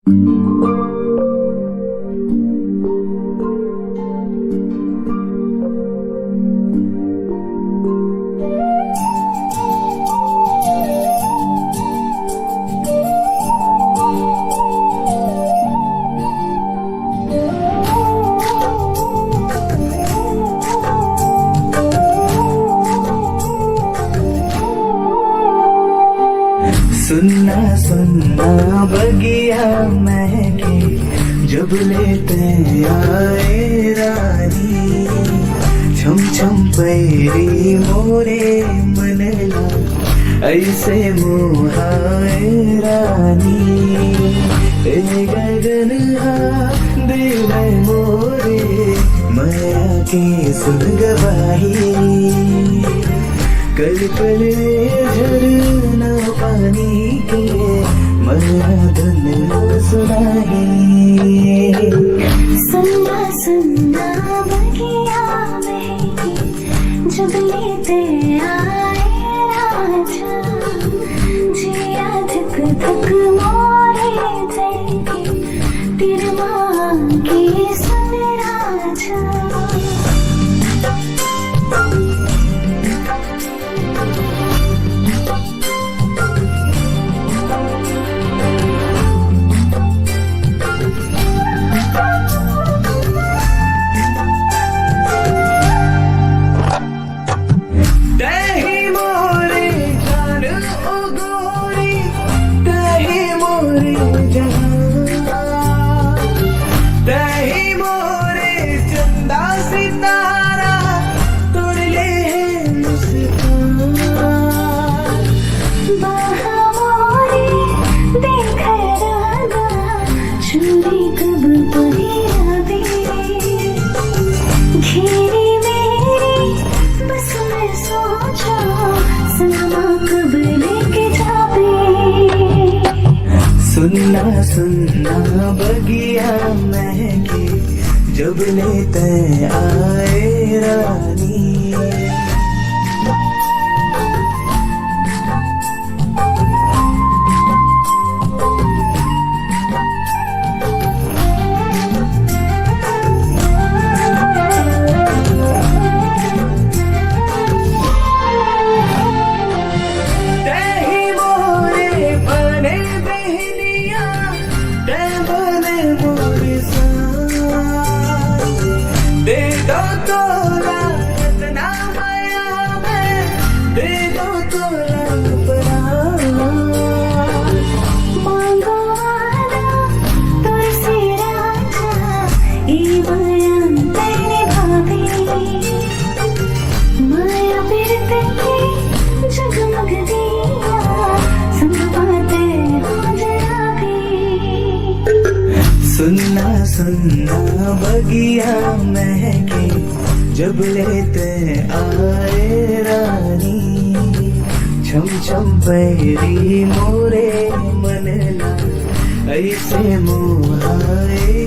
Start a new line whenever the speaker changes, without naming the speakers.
सुनना सुनना बगिया महके जब लेते आए रानी, छम छम पैरी मोरे मनला ऐसे मुहाए रानी। ए गगन दिल मोरे माया के सुन गवाही, कल कल झरना पानी के माया धन सुनाही।
सुनना सुनना बगिया महके जब लेते आए राजा, जिया धक धक मोरे जाएगी तेरे मांगे सुन राजा।
सुनना सुनना बगिया महके जब लेते आए रानी। दे दो तोला इतना माया में, दे दो तोला प्राण।
मांगो वाला तुझसे राजा, ये बयान तेरे भाभी। माया बिरते जगमग दिया, संभाते हो जरा भी।
सुनना सुनना बगिया महके जब लेते आए रानी, छम छम पैरी मोरे मनला ऐसे मुहाए